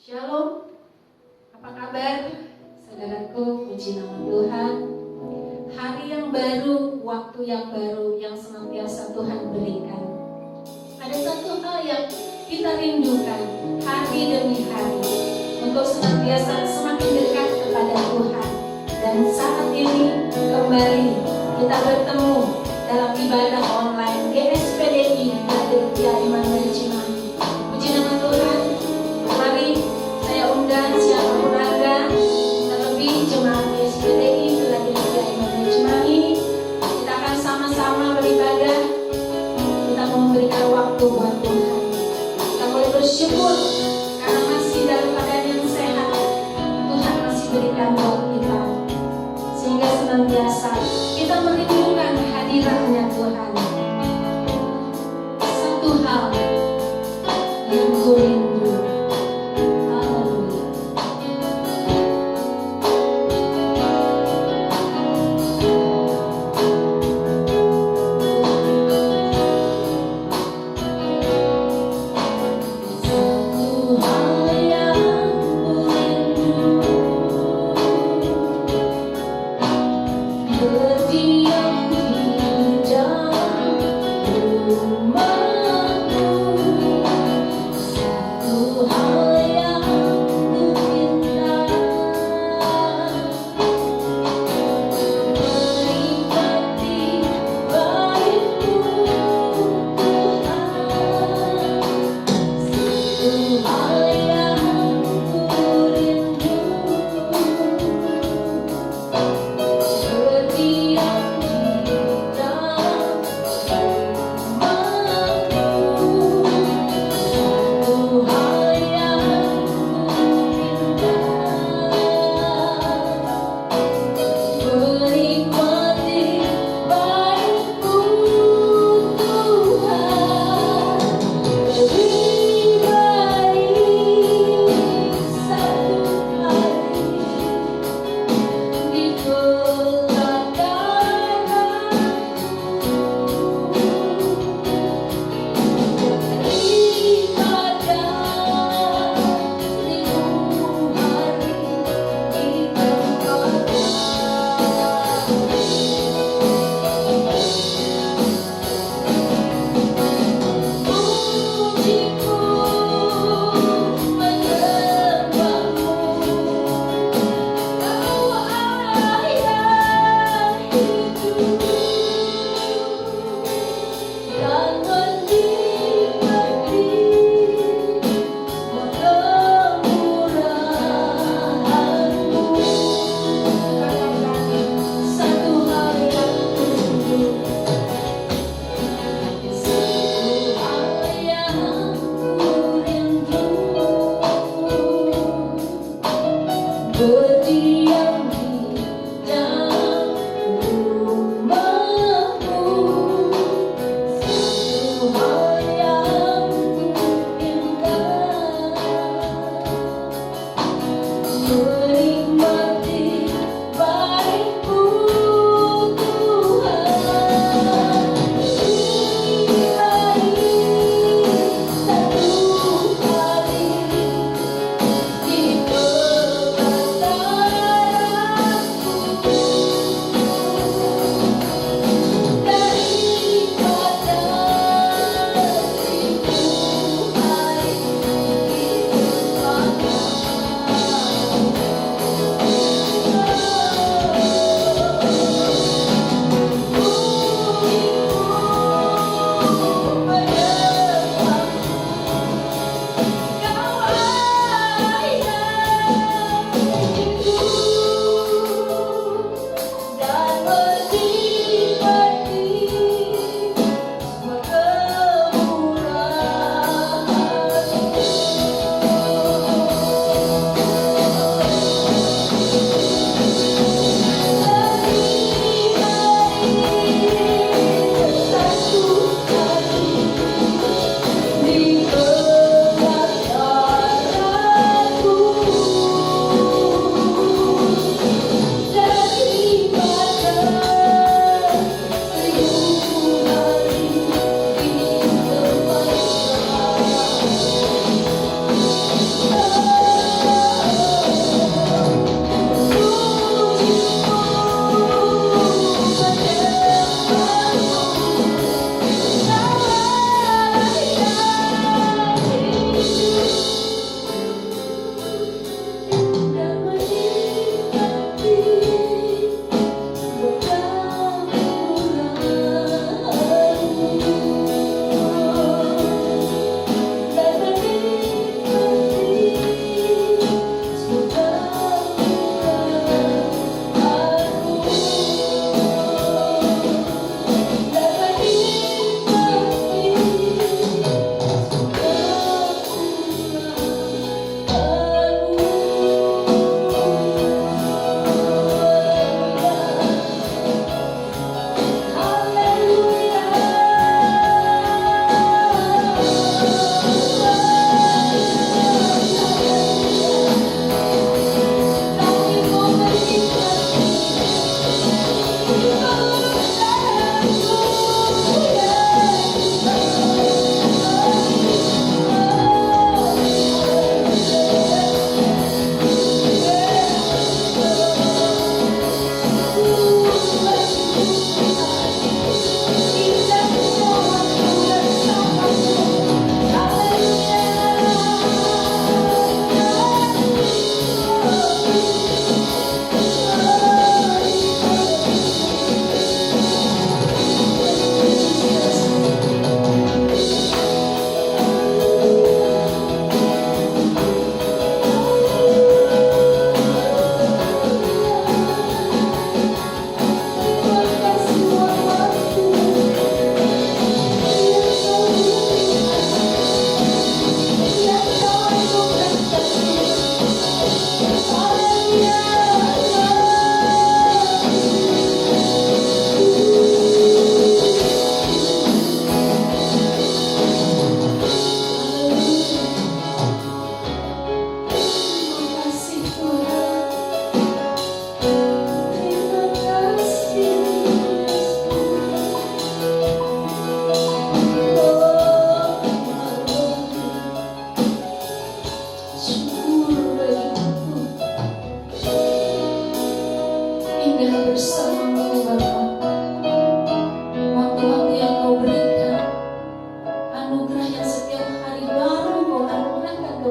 Shalom, apa kabar? Saudaraku, puji nama Tuhan. Hari yang baru, waktu yang baru yang senantiasa Tuhan berikan. Ada satu hal yang kita rindukan hari demi hari, untuk senantiasa semakin dekat kepada Tuhan. Dan saat ini kembali kita bertemu dalam ibadah online GSPDI Gereja Immanuel Cimahi. Puji nama Tuhan. Mari saya undang siapapun Anda, terlebih jemaat GSPDI Gereja Immanuel Cimahi. Kita akan sama-sama beribadah. Kita memberikan waktu buat Tuhan. Kita boleh bersyukur karena masih dalam keadaan yang sehat. Tuhan masih berikan buat kita, sehingga senantiasa kita merindukan hadiratnya Tuhan. Satu hal yang ku rindu. Haleluya. Satu hal yang ku rindu, berdiam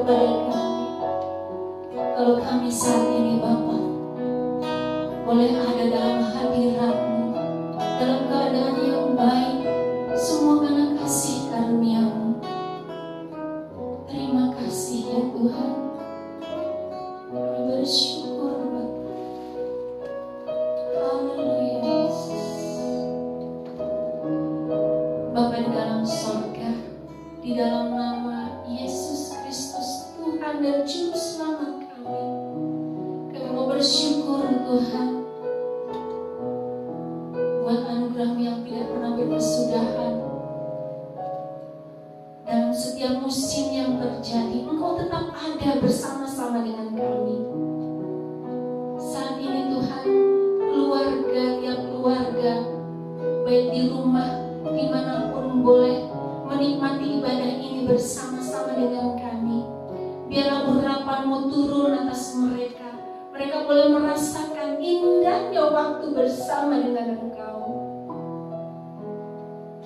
kepada kami. Kalau kami saat ini Bapa boleh ada dalam hadirat-Mu, dalam keadaan yang baik, semua karena kasih karunia-Mu. Terima kasih ya Tuhan. Kami bersyukur Bapa. Haleluya Yesus. Bapa di dalam sorga, di dalam nama Yesus Kristus Tuhan dan Juru Selamat kami mau bersyukur Tuhan buat anugerah-Mu yang tidak pernah berkesudahan. Dalam setiap musim yang terjadi, Engkau tetap ada bersama-sama dengan kami. Saat ini Tuhan, keluarga, tiap keluarga, baik di rumah, dimanapun boleh menikmati ibadah ini bersama-sama dengan kami. Biarlah urapan-Mu turun atas mereka. Mereka boleh merasakan indahnya waktu bersama dengan Engkau.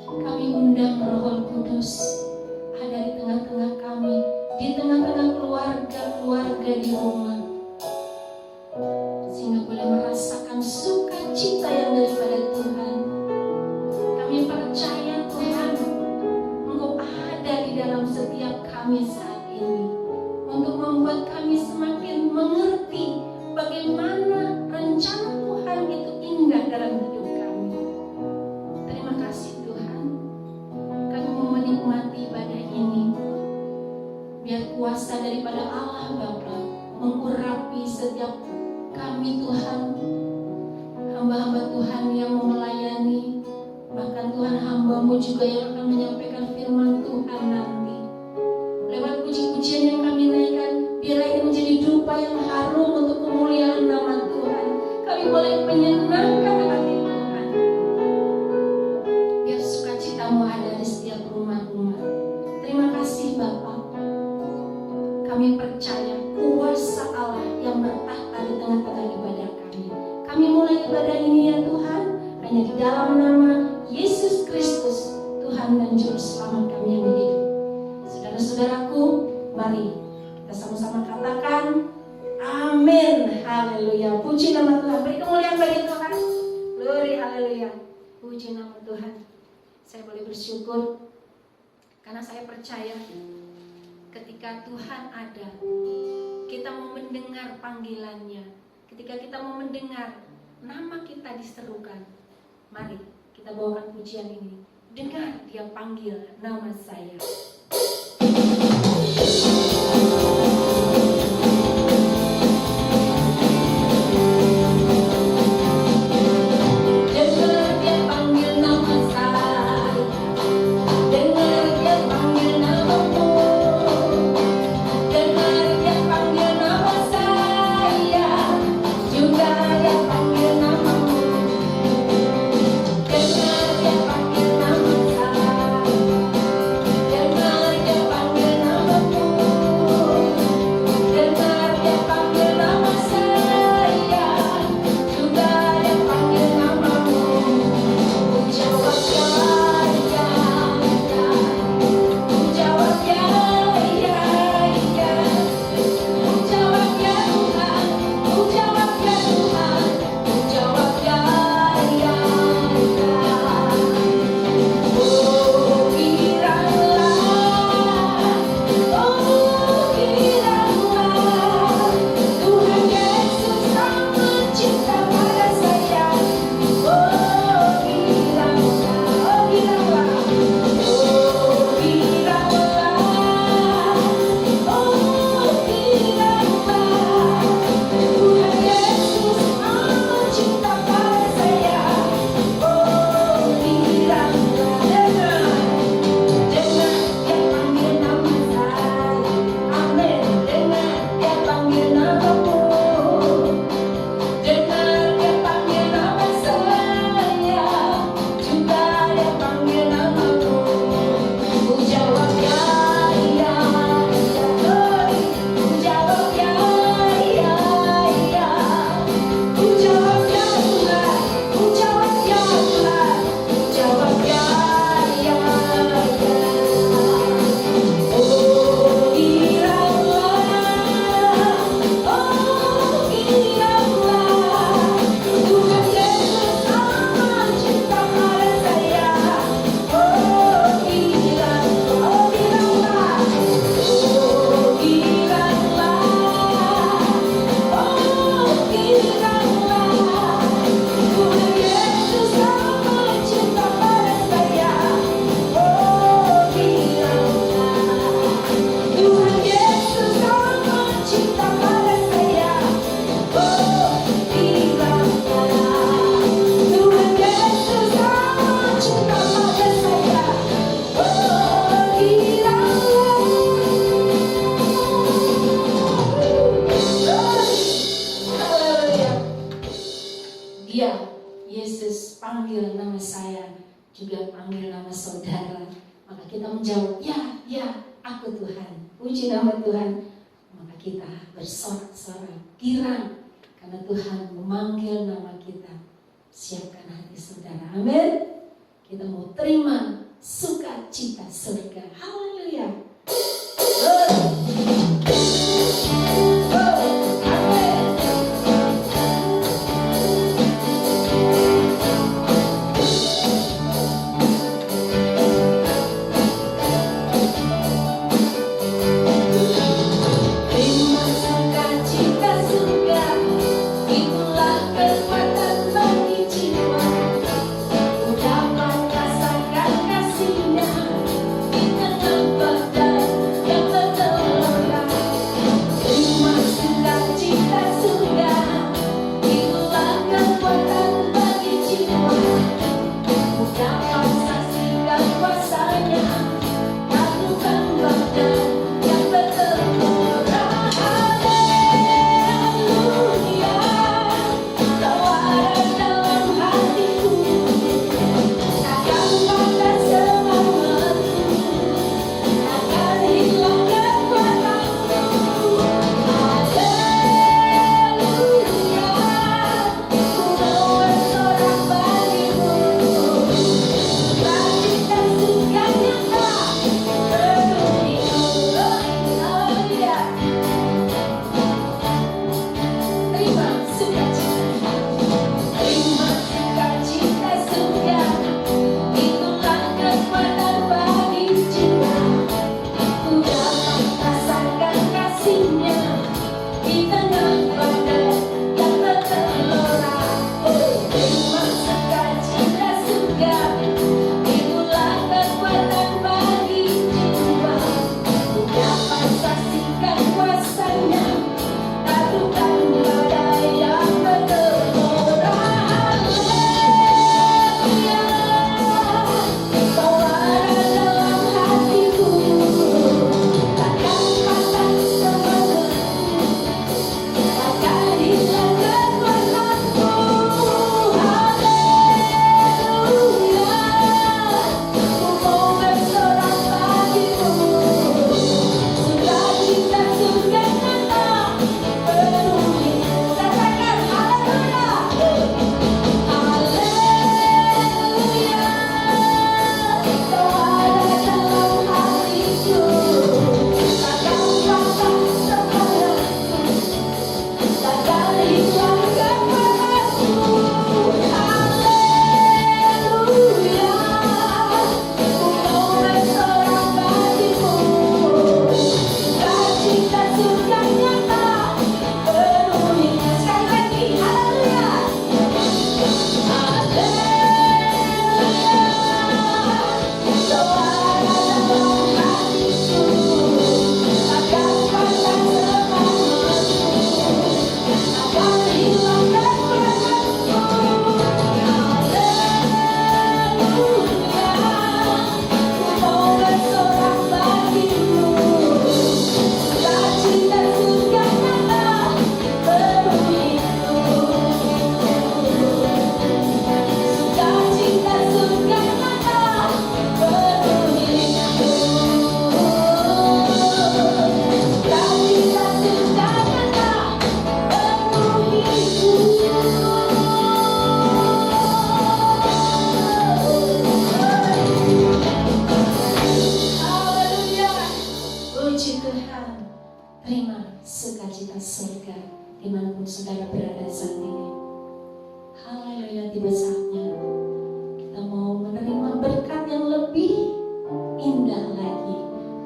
Kami undang Roh Kudus ada di tengah-tengah kami, di tengah-tengah keluarga-keluarga di rumah, sehingga boleh merasakan sukacita yang daripada Tuhan. Kami percaya Tuhan, Engkau ada di dalam setiap kami saat ini, untuk membuat kami semakin mengerti bagaimana rencana Tuhan itu indah dalam hidup kami. Terima kasih Tuhan. Kami mau menikmati ibadah ini. Biar kuasa daripada Allah Bapa mengurapi setiap kami Tuhan, hamba-hamba Tuhan yang mau melayani, bahkan Tuhan hamba-Mu juga yang akan menyampaikan firman Tuhan nanti. Lewat puji-pujian yang kami naikkan, biarlah ini menjadi dupa yang harum untuk kemuliaan nama Tuhan. Kami boleh menyenangkan hati Tuhan. Biar sukacita-Mu ada di setiap rumah-rumah. Terima kasih Bapa. Kami percaya kuasa Allah yang bertahta di tengah-tengah ibadah kami. Kami mulai ibadah ini ya Tuhan, hanya di dalam nama Yesus Kristus, Tuhan dan Juru Selamat kami yang hidup. Saudara-saudaraku, mari kita sama-sama katakan amin. Haleluya. Puji nama Tuhan. Beri kemuliaan bagi Tuhan. Glory, haleluya. Puji nama Tuhan. Saya boleh bersyukur karena saya percaya ketika Tuhan ada, kita mau mendengar panggilannya. Ketika kita mau mendengar nama kita diserukan, mari kita bawakan pujian ini. Dengar Dia panggil nama saya. Nama aku Tuhan. Puji nama Tuhan. Maka kita bersorak-sorai, girang karena Tuhan memanggil nama kita. Siapkan hati saudara. Amin. Kita mau terima sukacita surga. Haleluya.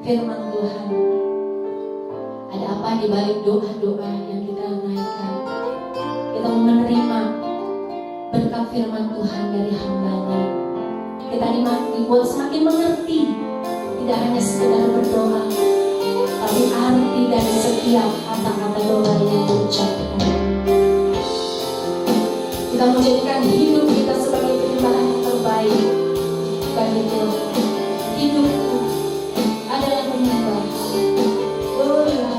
firman Tuhan. Ada apa di balik doa-doa yang kita naikkan? Kita menerima berkat firman Tuhan dari hamba-Nya. Kita dibuat semakin mengerti, tidak hanya sekedar berdoa, tapi arti dari setiap kata-kata doa yang diucapkan. Kita menjadikan hidup kita sebagai penyembahan yang terbaik bagi Tuhan. Hidupku adalah penyembahan. Oh ya.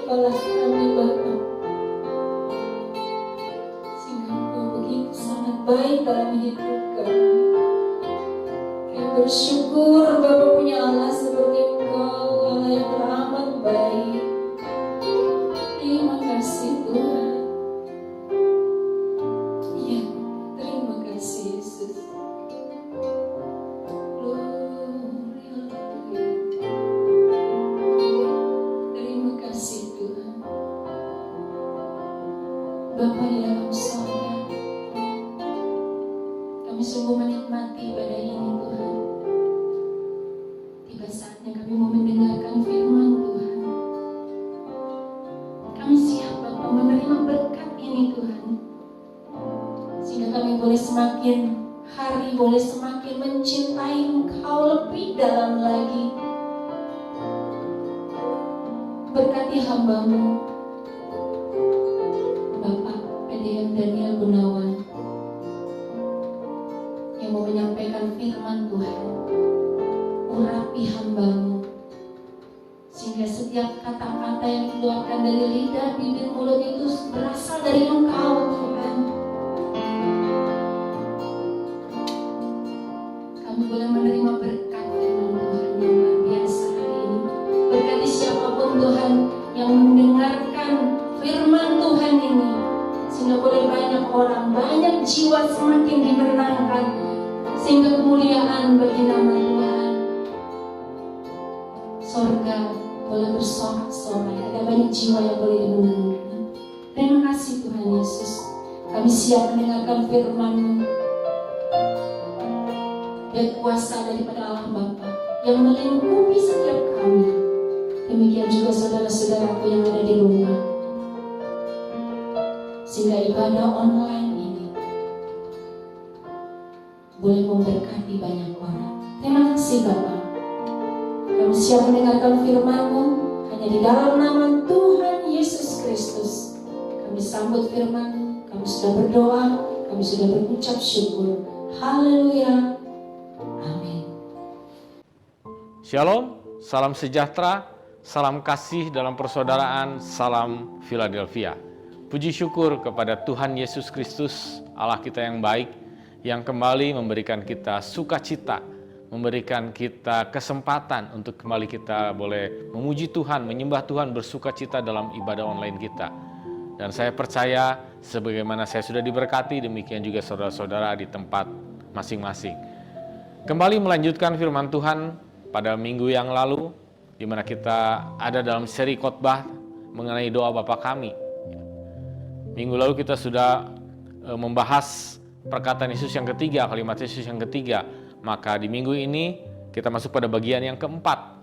Gembala kami Bapa, sehingga Engkau begitu sangat baik dalam hidup kami. Kami bersyukur Bapa punya Allah seperti Engkau, Allah yang teramat baik. Terima kasih Tuhan. Ya, terima kasih Yesus. Terima kasih Tuhan. Bapa di dalam surga, kami sungguh menikmati pada ini Tuhan. Tiba saatnya kami mau mendengarkan firman Tuhan. Kami siap Bapa menerima berkat ini Tuhan, sehingga kami boleh semakin hari boleh semakin mencintai Engkau lebih dalam lagi. Berkati hamba-Mu Bapak Pedean Daniel Gunawan yang mau menyampaikan firman Tuhan. Urapi hamba-Mu sehingga setiap kata-kata yang dikeluarkan dari lidah, bibir, mulut itu berasal dari Engkau Tuhan. Kami boleh menerima berkat firman Tuhan yang luar biasa hari ini. Berkati siapapun Tuhan yang mendengarkan firman Tuhan ini, sehingga boleh banyak orang, banyak jiwa semakin dimenangkan, sehingga kemuliaan bagi nama Tuhan. Sorga boleh bersorak-sorai, ada banyak jiwa yang boleh dimenangkan. Terima kasih Tuhan Yesus. Kami siap mendengarkan firman-Mu. Dan kuasa daripada Allah Bapa yang melingkupi setiap kami. Demikian juga saudara-saudaraku yang ada di rumah. Sehingga ibadah online ini boleh memberkati banyak orang. Terima kasih Bapa. Kami siap mendengarkan firman-Mu hanya di dalam nama Tuhan Yesus Kristus. Kami sambut firman-Mu, kami sudah berdoa, kami sudah berucap syukur. Haleluya. Amin. Shalom, salam sejahtera, salam kasih dalam persaudaraan, salam Philadelphia. Puji syukur kepada Tuhan Yesus Kristus, Allah kita yang baik, yang kembali memberikan kita sukacita, memberikan kita kesempatan untuk kembali kita boleh memuji Tuhan, menyembah Tuhan, bersukacita dalam ibadah online kita. Dan saya percaya sebagaimana saya sudah diberkati, demikian juga saudara-saudara di tempat masing-masing. Kembali melanjutkan firman Tuhan pada minggu yang lalu, di mana kita ada dalam seri khotbah mengenai doa Bapa Kami. Minggu lalu kita sudah membahas perkataan Yesus yang ketiga, kalimat Yesus yang ketiga. Maka di minggu ini kita masuk pada bagian yang keempat.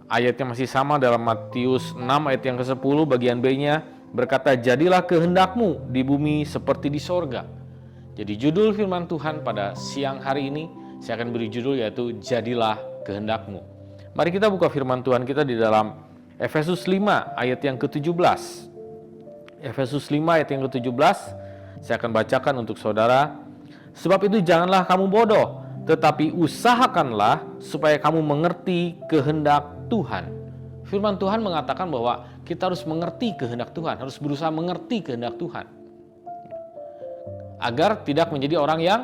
Ayatnya masih sama dalam Matius 6 ayat yang ke-10, bagian B-nya berkata, jadilah kehendak-Mu di bumi seperti di sorga. Jadi judul firman Tuhan pada siang hari ini, saya akan beri judul yaitu jadilah kehendak-Mu. Mari kita buka firman Tuhan kita di dalam Efesus 5 ayat yang ke-17. Efesus 5 ayat yang ke-17, saya akan bacakan untuk saudara. Sebab itu janganlah kamu bodoh, tetapi usahakanlah supaya kamu mengerti kehendak Tuhan. Firman Tuhan mengatakan bahwa kita harus mengerti kehendak Tuhan, harus berusaha mengerti kehendak Tuhan. Agar tidak menjadi orang yang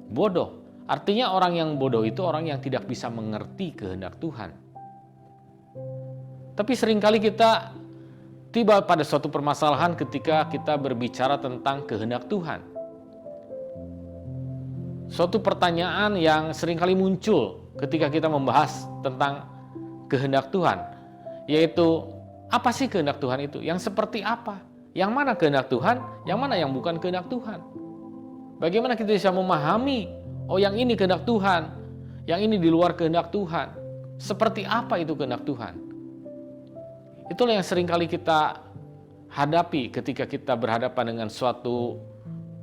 bodoh. Artinya orang yang bodoh itu orang yang tidak bisa mengerti kehendak Tuhan. Tapi seringkali kita tiba pada suatu permasalahan ketika kita berbicara tentang kehendak Tuhan. Suatu pertanyaan yang seringkali muncul ketika kita membahas tentang kehendak Tuhan, yaitu apa sih kehendak Tuhan itu? Yang seperti apa? Yang mana kehendak Tuhan? Yang mana yang bukan kehendak Tuhan? Bagaimana kita bisa memahami, oh yang ini kehendak Tuhan, yang ini di luar kehendak Tuhan? Seperti apa itu kehendak Tuhan? Itulah yang seringkali kita hadapi ketika kita berhadapan dengan suatu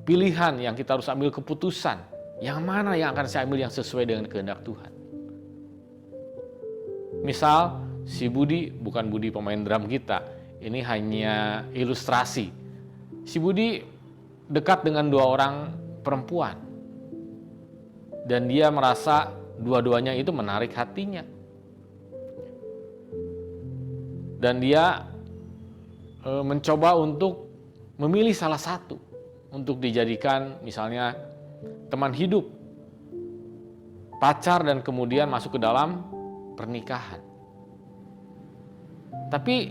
pilihan yang kita harus ambil keputusan. Yang mana yang akan saya ambil yang sesuai dengan kehendak Tuhan? Misal, si Budi, bukan Budi pemain drum kita, ini hanya ilustrasi. Si Budi dekat dengan dua orang perempuan. Dan dia merasa dua-duanya itu menarik hatinya. Dan dia mencoba untuk memilih salah satu untuk dijadikan misalnya teman hidup, pacar, dan kemudian masuk ke dalam pernikahan. Tapi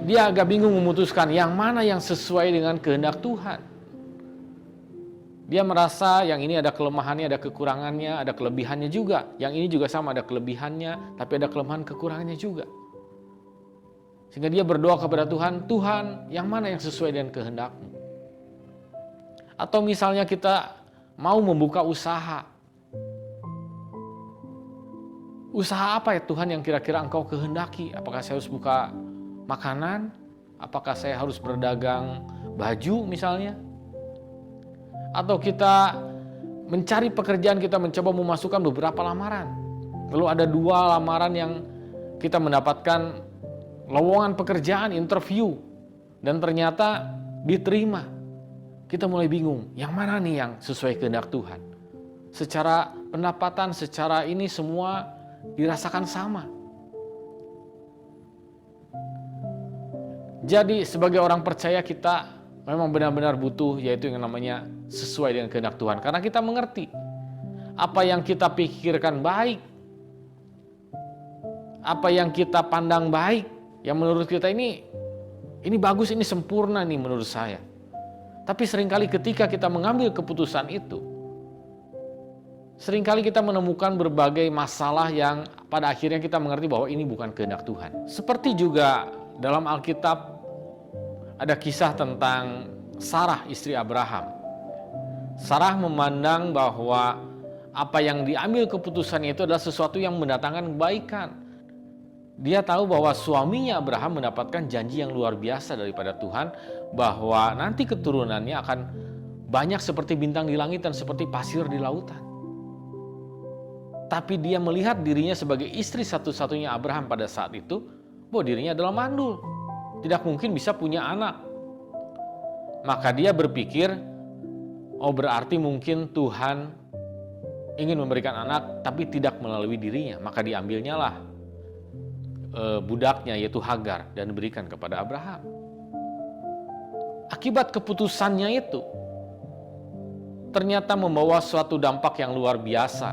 dia agak bingung memutuskan yang mana yang sesuai dengan kehendak Tuhan. Dia merasa yang ini ada kelemahannya, ada kekurangannya, ada kelebihannya juga. Yang ini juga sama, ada kelebihannya, tapi ada kelemahan kekurangannya juga. Sehingga dia berdoa kepada Tuhan, Tuhan, yang mana yang sesuai dengan kehendak-Mu? Atau misalnya kita mau membuka usaha. Usaha apa ya Tuhan yang kira-kira Engkau kehendaki? Apakah saya harus buka makanan? Apakah saya harus berdagang baju misalnya? Atau kita mencari pekerjaan, kita mencoba memasukkan beberapa lamaran. Lalu ada 2 lamaran yang kita mendapatkan lowongan pekerjaan, interview, dan ternyata diterima. Kita mulai bingung, yang mana nih yang sesuai kehendak Tuhan? Secara pendapatan, secara ini semua dirasakan sama. Jadi sebagai orang percaya kita memang benar-benar butuh yaitu yang namanya sesuai dengan kehendak Tuhan. Karena kita mengerti apa yang kita pikirkan baik, apa yang kita pandang baik, yang menurut kita ini bagus, ini sempurna nih menurut saya. Tapi seringkali ketika kita mengambil keputusan itu, seringkali kita menemukan berbagai masalah yang pada akhirnya kita mengerti bahwa ini bukan kehendak Tuhan. Seperti juga dalam Alkitab ada kisah tentang Sarah, istri Abraham. Sarah memandang bahwa apa yang diambil keputusannya itu adalah sesuatu yang mendatangkan kebaikan. Dia tahu bahwa suaminya Abraham mendapatkan janji yang luar biasa daripada Tuhan, bahwa nanti keturunannya akan banyak seperti bintang di langit dan seperti pasir di lautan. Tapi dia melihat dirinya sebagai istri satu-satunya Abraham pada saat itu, bahwa dirinya adalah mandul, tidak mungkin bisa punya anak. Maka dia berpikir, oh berarti mungkin Tuhan ingin memberikan anak tapi tidak melalui dirinya. Maka diambilnya lah budaknya yaitu Hagar dan diberikan kepada Abraham. Akibat keputusannya itu ternyata membawa suatu dampak yang luar biasa.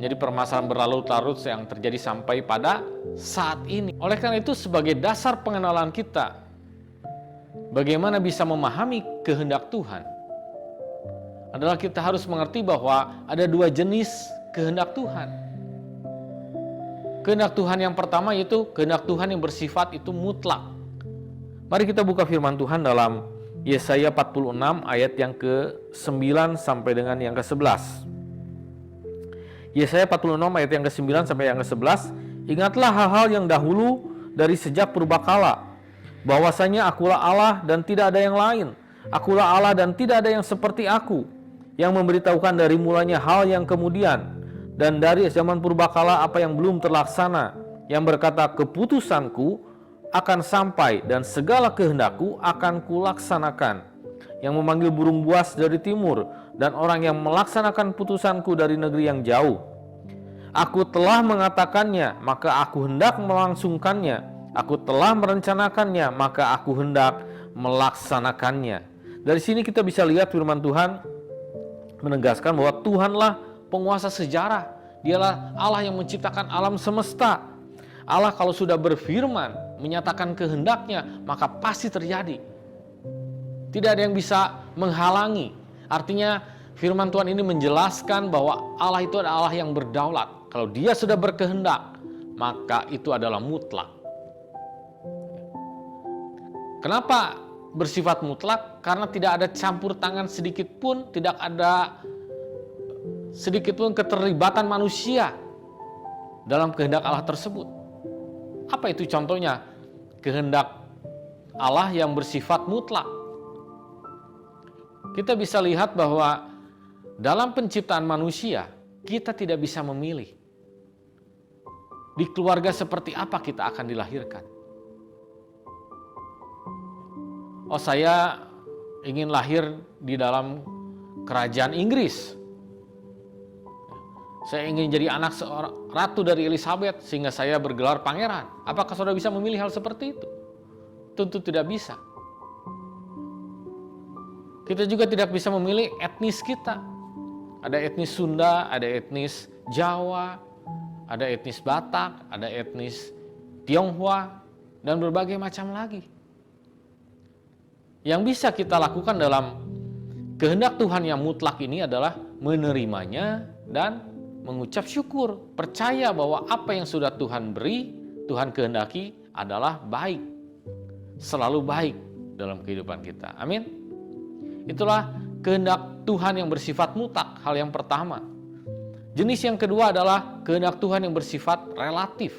Jadi permasalahan berlarut-larut yang terjadi sampai pada saat ini. Oleh karena itu sebagai dasar pengenalan kita bagaimana bisa memahami kehendak Tuhan adalah kita harus mengerti bahwa ada 2 jenis kehendak Tuhan. Kehendak Tuhan yang pertama yaitu kehendak Tuhan yang bersifat itu mutlak. Mari kita buka firman Tuhan dalam Yesaya 46 ayat yang ke-9 sampai dengan yang ke-11. Yesaya 46 ayat yang ke-9 sampai yang ke-11. Ingatlah hal-hal yang dahulu dari sejak purbakala, bahwasanya akulah Allah dan tidak ada yang lain. Akulah Allah dan tidak ada yang seperti aku, yang memberitahukan dari mulanya hal yang kemudian, dan dari zaman purbakala apa yang belum terlaksana, yang berkata keputusanku akan sampai dan segala kehendakku akan kulaksanakan, yang memanggil burung buas dari timur dan orang yang melaksanakan putusanku dari negeri yang jauh. Aku telah mengatakannya, maka aku hendak melangsungkannya. Aku telah merencanakannya, maka aku hendak melaksanakannya. Dari sini kita bisa lihat firman Tuhan menegaskan bahwa Tuhanlah penguasa sejarah. Dialah Allah yang menciptakan alam semesta. Allah kalau sudah berfirman, menyatakan kehendaknya, maka pasti terjadi. Tidak ada yang bisa menghalangi. Artinya firman Tuhan ini menjelaskan bahwa Allah itu adalah Allah yang berdaulat. Kalau dia sudah berkehendak, maka itu adalah mutlak. Kenapa bersifat mutlak? Karena tidak ada campur tangan sedikit pun, tidak ada sedikit pun keterlibatan manusia dalam kehendak Allah tersebut. Apa itu contohnya? Kehendak Allah yang bersifat mutlak. Kita bisa lihat bahwa dalam penciptaan manusia, kita tidak bisa memilih di keluarga seperti apa kita akan dilahirkan. Oh, saya ingin lahir di dalam kerajaan Inggris. Saya ingin jadi anak seorang ratu dari Elizabeth sehingga saya bergelar pangeran. Apakah saudara bisa memilih hal seperti itu? Tentu tidak bisa. Kita juga tidak bisa memilih etnis kita. Ada etnis Sunda, ada etnis Jawa, ada etnis Batak, ada etnis Tionghoa, dan berbagai macam lagi. Yang bisa kita lakukan dalam kehendak Tuhan yang mutlak ini adalah menerimanya dan mengucap syukur. Percaya bahwa apa yang sudah Tuhan beri, Tuhan kehendaki adalah baik. Selalu baik dalam kehidupan kita. Amin. Itulah kehendak Tuhan yang bersifat mutlak, hal yang pertama. Jenis yang kedua adalah kehendak Tuhan yang bersifat relatif.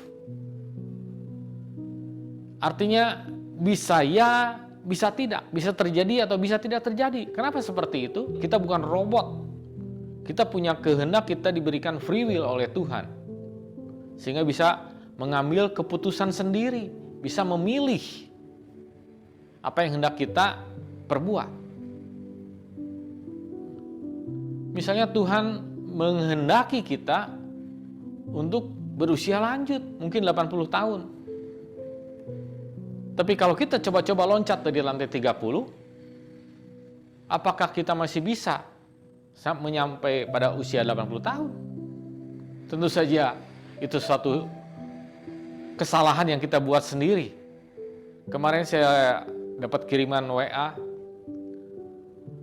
Artinya bisa ya, bisa tidak, bisa terjadi atau bisa tidak terjadi. Kenapa seperti itu? Kita bukan robot. Kita punya kehendak, kita diberikan free will oleh Tuhan. Sehingga bisa mengambil keputusan sendiri, bisa memilih apa yang hendak kita perbuat. Misalnya Tuhan menghendaki kita untuk berusia lanjut, mungkin 80 tahun. Tapi kalau kita coba-coba loncat dari lantai 30, apakah kita masih bisa menyampai pada usia 80 tahun? Tentu saja itu suatu kesalahan yang kita buat sendiri. Kemarin saya dapat kiriman WA,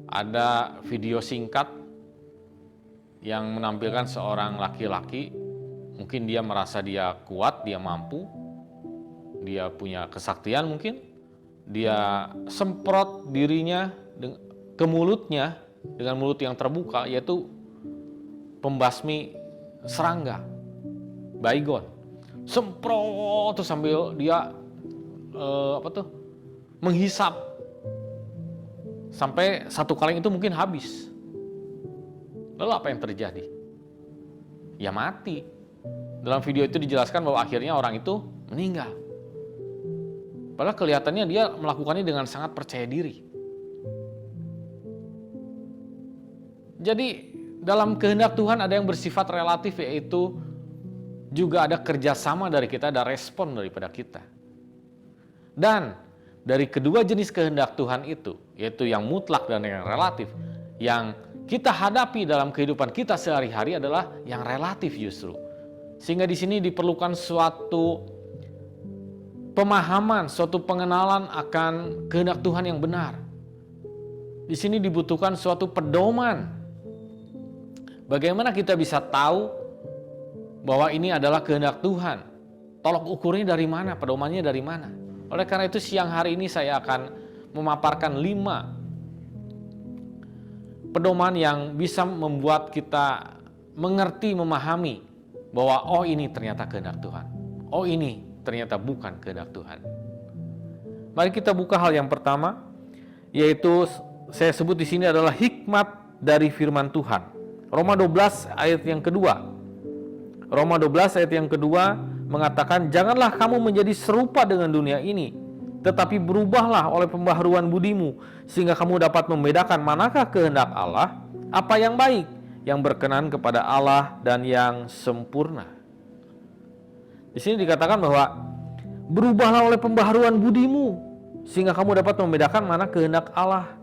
ada video singkat yang menampilkan seorang laki-laki, mungkin dia merasa dia kuat, dia mampu, dia punya kesaktian mungkin, dia semprot dirinya ke mulutnya dengan mulut yang terbuka, yaitu pembasmi serangga, baygon. Semprot tuh sambil dia menghisap sampai satu kaleng itu mungkin habis. Lalu apa yang terjadi? Ya mati. Dalam video itu dijelaskan bahwa akhirnya orang itu meninggal. Padahal kelihatannya dia melakukannya dengan sangat percaya diri. Jadi dalam kehendak Tuhan ada yang bersifat relatif, yaitu juga ada kerjasama dari kita, ada respon daripada kita. Dan dari kedua jenis kehendak Tuhan itu, yaitu yang mutlak dan yang relatif, yang kita hadapi dalam kehidupan kita sehari-hari adalah yang relatif justru. Sehingga di sini diperlukan suatu pemahaman, suatu pengenalan akan kehendak Tuhan yang benar. Di sini dibutuhkan suatu pedoman. Bagaimana kita bisa tahu bahwa ini adalah kehendak Tuhan? Tolok ukurnya dari mana? Pedomannya dari mana? Oleh karena itu siang hari ini saya akan memaparkan 5 pedoman yang bisa membuat kita mengerti, memahami bahwa oh ini ternyata kehendak Tuhan. Oh ini ternyata bukan kehendak Tuhan. Mari kita buka hal yang pertama, yaitu saya sebut di sini adalah hikmat dari firman Tuhan. Roma 12 ayat yang kedua. Roma 12 ayat yang kedua mengatakan, janganlah kamu menjadi serupa dengan dunia ini, tetapi berubahlah oleh pembaharuan budimu, sehingga kamu dapat membedakan manakah kehendak Allah, apa yang baik, yang berkenan kepada Allah, dan yang sempurna. Di sini dikatakan bahwa berubahlah oleh pembaharuan budimu, sehingga kamu dapat membedakan mana kehendak Allah,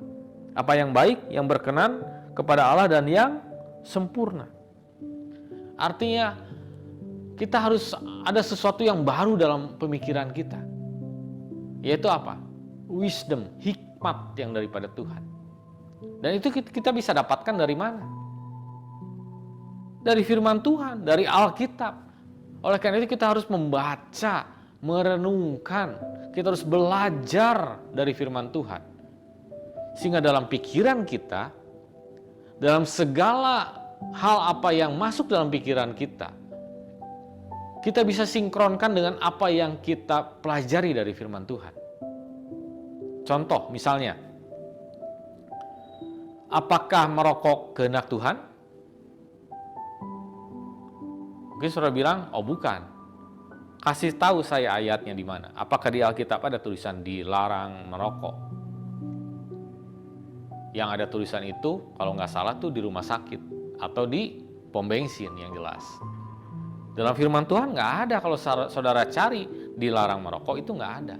apa yang baik, yang berkenan kepada Allah, dan yang sempurna. Artinya kita harus ada sesuatu yang baru dalam pemikiran kita. Yaitu apa? Wisdom, hikmat yang daripada Tuhan. Dan itu kita bisa dapatkan dari mana? Dari firman Tuhan, dari Alkitab. Oleh karena itu kita harus membaca, merenungkan, kita harus belajar dari firman Tuhan. Sehingga dalam pikiran kita, dalam segala hal apa yang masuk dalam pikiran kita bisa sinkronkan dengan apa yang kita pelajari dari firman Tuhan. Contoh misalnya, apakah merokok kehendak Tuhan? Mungkin saudara bilang, oh bukan. Kasih tahu saya ayatnya di mana. Apakah di Alkitab ada tulisan dilarang merokok? Yang ada tulisan itu, kalau nggak salah tuh di rumah sakit atau di pom bensin yang jelas. Dalam firman Tuhan nggak ada, kalau saudara cari dilarang merokok itu nggak ada.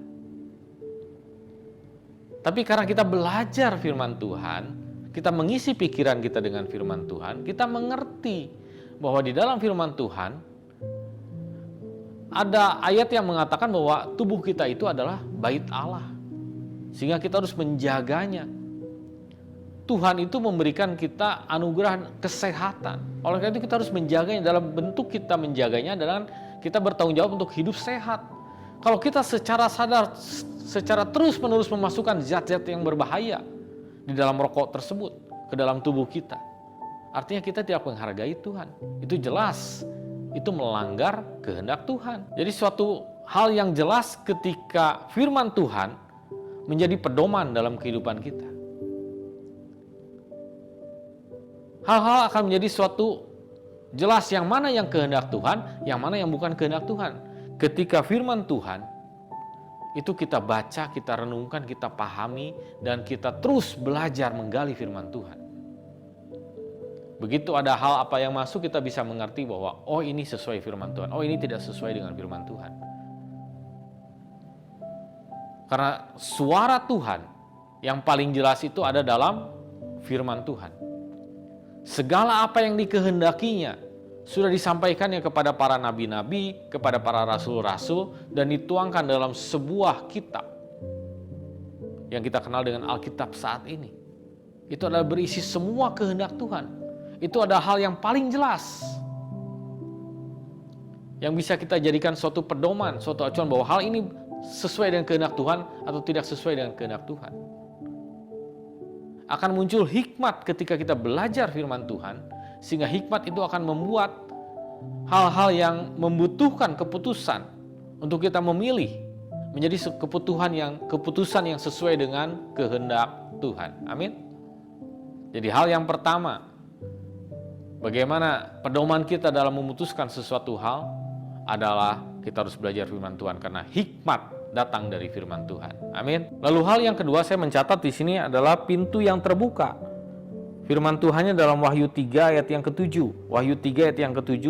Tapi karena kita belajar firman Tuhan, kita mengisi pikiran kita dengan firman Tuhan, kita mengerti bahwa di dalam firman Tuhan ada ayat yang mengatakan bahwa tubuh kita itu adalah bait Allah. Sehingga kita harus menjaganya. Tuhan itu memberikan kita anugerah kesehatan. Oleh karena itu kita harus menjaganya. Dalam bentuk kita menjaganya adalah kita bertanggung jawab untuk hidup sehat. Kalau kita secara sadar, secara terus-menerus memasukkan zat-zat yang berbahaya di dalam rokok tersebut ke dalam tubuh kita, artinya kita tidak menghargai Tuhan. Itu jelas, itu melanggar kehendak Tuhan. Jadi suatu hal yang jelas ketika firman Tuhan menjadi pedoman dalam kehidupan kita. Hal-hal akan menjadi suatu jelas yang mana yang kehendak Tuhan, yang mana yang bukan kehendak Tuhan. Ketika firman Tuhan itu kita baca, kita renungkan, kita pahami, dan kita terus belajar menggali firman Tuhan. Begitu ada hal apa yang masuk, kita bisa mengerti bahwa oh ini sesuai firman Tuhan, oh ini tidak sesuai dengan firman Tuhan. Karena suara Tuhan yang paling jelas itu ada dalam firman Tuhan. Segala apa yang dikehendakinya sudah disampaikannya kepada para nabi-nabi, kepada para rasul-rasul, dan dituangkan dalam sebuah kitab yang kita kenal dengan Alkitab saat ini. Itu adalah berisi semua kehendak Tuhan. Itu ada hal yang paling jelas yang bisa kita jadikan suatu pedoman, suatu acuan bahwa hal ini sesuai dengan kehendak Tuhan atau tidak sesuai dengan kehendak Tuhan. Akan muncul hikmat ketika kita belajar firman Tuhan, sehingga hikmat itu akan membuat hal-hal yang membutuhkan keputusan untuk kita memilih menjadi keputusan yang sesuai dengan kehendak Tuhan. Amin. Jadi hal yang pertama, bagaimana pedoman kita dalam memutuskan sesuatu hal adalah kita harus belajar firman Tuhan, karena hikmat datang dari firman Tuhan. Amin. Lalu hal yang kedua saya mencatat di sini adalah pintu yang terbuka. Firman Tuhannya dalam Wahyu 3 ayat yang ke-7. Wahyu 3 ayat yang ke-7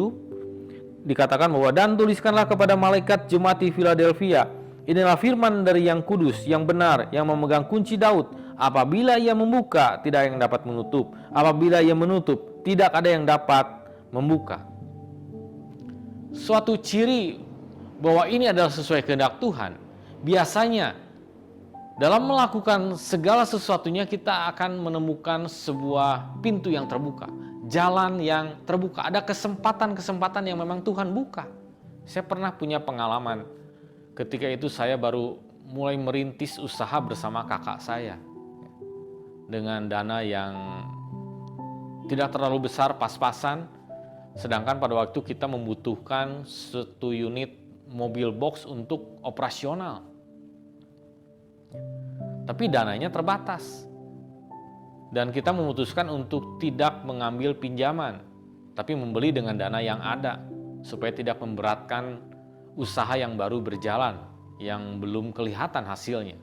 dikatakan bahwa, dan tuliskanlah kepada malaikat jemaat di Philadelphia, inilah firman dari yang kudus, yang benar, yang memegang kunci Daud. Apabila ia membuka, tidak ada yang dapat menutup. Apabila ia menutup, tidak ada yang dapat membuka. Suatu ciri bahwa ini adalah sesuai kehendak Tuhan, biasanya dalam melakukan segala sesuatunya kita akan menemukan sebuah pintu yang terbuka, jalan yang terbuka, ada kesempatan-kesempatan yang memang Tuhan buka. Saya pernah punya pengalaman ketika itu saya baru mulai merintis usaha bersama kakak saya dengan dana yang tidak terlalu besar, pas-pasan, sedangkan pada waktu kita membutuhkan 1 unit mobil box untuk operasional. Tapi dananya terbatas. Dan kita memutuskan untuk tidak mengambil pinjaman, tapi membeli dengan dana yang ada, supaya tidak memberatkan usaha yang baru berjalan, yang belum kelihatan hasilnya.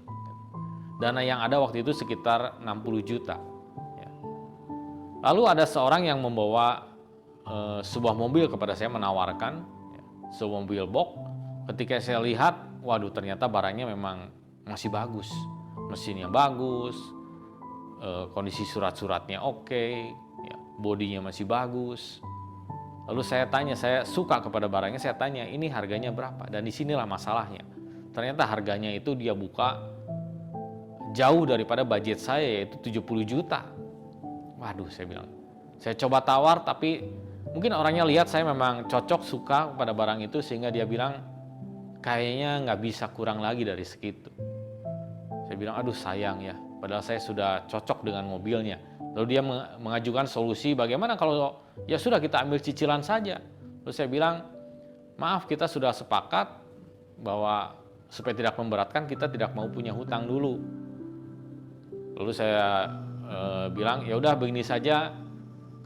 Dana yang ada waktu itu sekitar 60 juta. Lalu ada seorang yang membawa sebuah mobil kepada saya, menawarkan sebuah mobil box. Ketika saya lihat, waduh ternyata barangnya memang masih bagus. Mesinnya bagus, kondisi surat-suratnya oke, bodinya masih bagus. Lalu saya tanya, saya suka kepada barangnya, saya tanya ini harganya berapa? Dan disinilah masalahnya. Ternyata harganya itu dia buka jauh daripada budget saya, yaitu 70 juta. Waduh, saya bilang, saya coba tawar, tapi mungkin orangnya lihat saya memang cocok, suka pada barang itu, sehingga dia bilang kayaknya nggak bisa kurang lagi dari segitu. Saya bilang, aduh sayang ya, padahal saya sudah cocok dengan mobilnya. Lalu dia mengajukan solusi, bagaimana kalau ya sudah kita ambil cicilan saja. Lalu saya bilang, maaf kita sudah sepakat bahwa supaya tidak memberatkan, kita tidak mau punya hutang dulu. Lalu saya bilang, ya udah begini saja,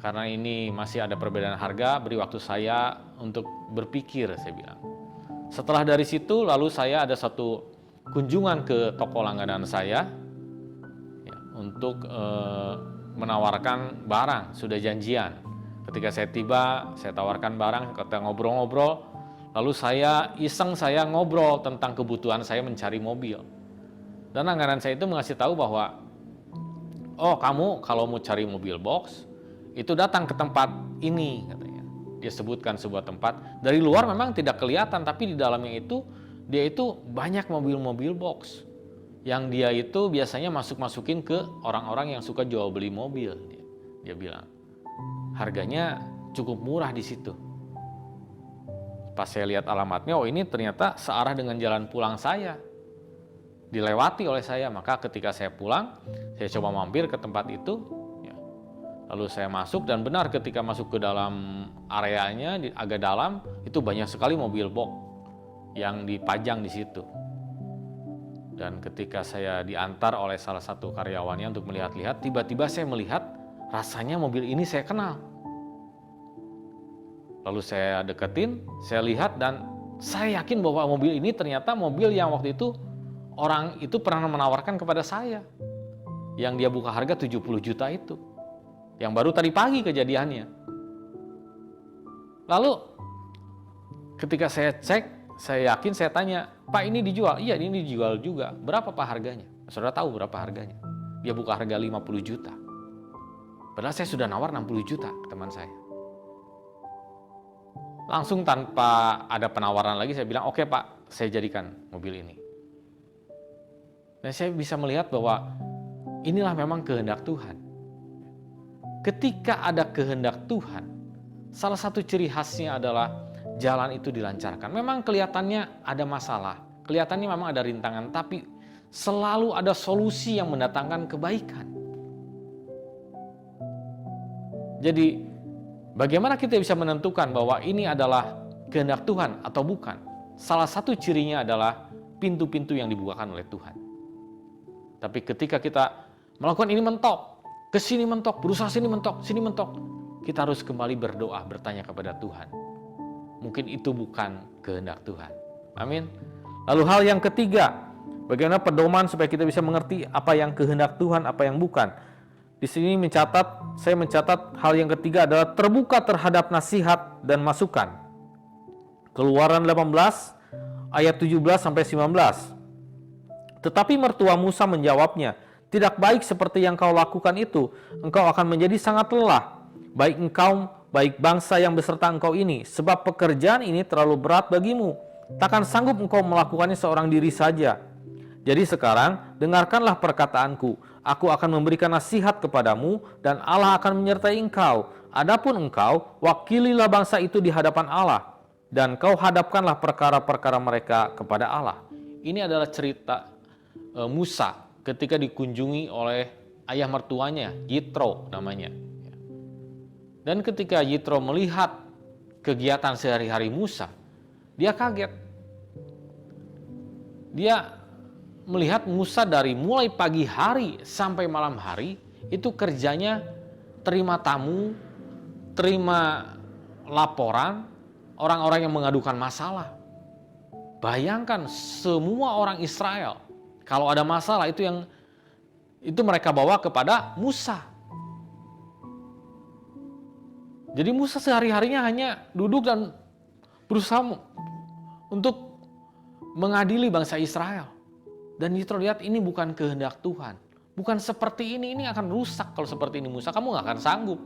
karena ini masih ada perbedaan harga, beri waktu saya untuk berpikir, saya bilang. Setelah dari situ, lalu saya ada satu kunjungan ke toko langganan saya ya, untuk menawarkan barang, sudah janjian. Ketika saya tiba, saya tawarkan barang, kita ngobrol-ngobrol, lalu saya iseng, saya ngobrol tentang kebutuhan saya mencari mobil. Dan langganan saya itu mengasih tahu bahwa, oh kamu kalau mau cari mobil box, itu datang ke tempat ini, katanya. Dia sebutkan sebuah tempat. Dari luar memang tidak kelihatan, tapi di dalamnya itu, dia itu banyak mobil-mobil box. Yang dia itu biasanya masuk-masukin ke orang-orang yang suka jual beli mobil. Dia bilang, harganya cukup murah di situ. Pas saya lihat alamatnya, oh ini ternyata searah dengan jalan pulang saya. Dilewati oleh saya, maka ketika saya pulang, saya coba mampir ke tempat itu, ya. Lalu saya masuk dan benar ketika masuk ke dalam areanya, agak dalam, itu banyak sekali mobil box yang dipajang di situ. Dan ketika saya diantar oleh salah satu karyawannya untuk melihat-lihat, tiba-tiba saya melihat rasanya mobil ini saya kenal. Lalu saya deketin, saya lihat dan saya yakin bahwa mobil ini ternyata mobil yang waktu itu orang itu pernah menawarkan kepada saya. Yang dia buka harga 70 juta itu. Yang baru tadi pagi kejadiannya. Lalu ketika saya cek, saya yakin saya tanya, Pak ini dijual? Iya ini dijual juga. Berapa Pak harganya? Saudara tahu berapa harganya? Dia buka harga 50 juta. Padahal saya sudah nawar 60 juta ke teman saya. Langsung tanpa ada penawaran lagi saya bilang, oke Pak, saya jadikan mobil ini. Dan saya bisa melihat bahwa inilah memang kehendak Tuhan. Ketika ada kehendak Tuhan, salah satu ciri khasnya adalah jalan itu dilancarkan. Memang kelihatannya ada masalah, kelihatannya memang ada rintangan, tapi selalu ada solusi yang mendatangkan kebaikan. Jadi, bagaimana kita bisa menentukan bahwa ini adalah kehendak Tuhan atau bukan? Salah satu cirinya adalah pintu-pintu yang dibukakan oleh Tuhan. Tapi ketika kita melakukan ini mentok, ke sini mentok, berusaha sini mentok, kita harus kembali berdoa, bertanya kepada Tuhan. Mungkin itu bukan kehendak Tuhan. Amin. Lalu hal yang ketiga, bagaimana pedoman supaya kita bisa mengerti apa yang kehendak Tuhan, apa yang bukan. Di sini saya mencatat hal yang ketiga adalah terbuka terhadap nasihat dan masukan. Keluaran 18 ayat 17 sampai 19. Tetapi mertua Musa menjawabnya, tidak baik seperti yang kau lakukan itu, engkau akan menjadi sangat lelah, baik engkau, baik bangsa yang beserta engkau ini, sebab pekerjaan ini terlalu berat bagimu, takkan sanggup engkau melakukannya seorang diri saja. Jadi sekarang, dengarkanlah perkataanku, aku akan memberikan nasihat kepadamu, dan Allah akan menyertai engkau. Adapun engkau, wakililah bangsa itu di hadapan Allah, dan kau hadapkanlah perkara-perkara mereka kepada Allah. Ini adalah cerita Musa ketika dikunjungi oleh ayah mertuanya, Yitro namanya. Dan ketika Yitro melihat kegiatan sehari-hari Musa, dia kaget. Dia melihat Musa dari mulai pagi hari sampai malam hari, itu kerjanya terima tamu, terima laporan orang-orang yang mengadukan masalah. Bayangkan semua orang Israel, kalau ada masalah itu mereka bawa kepada Musa. Jadi Musa sehari-harinya hanya duduk dan berusaha untuk mengadili bangsa Israel. Dan Yitro lihat ini bukan kehendak Tuhan. Bukan seperti ini akan rusak kalau seperti ini Musa. Kamu gak akan sanggup.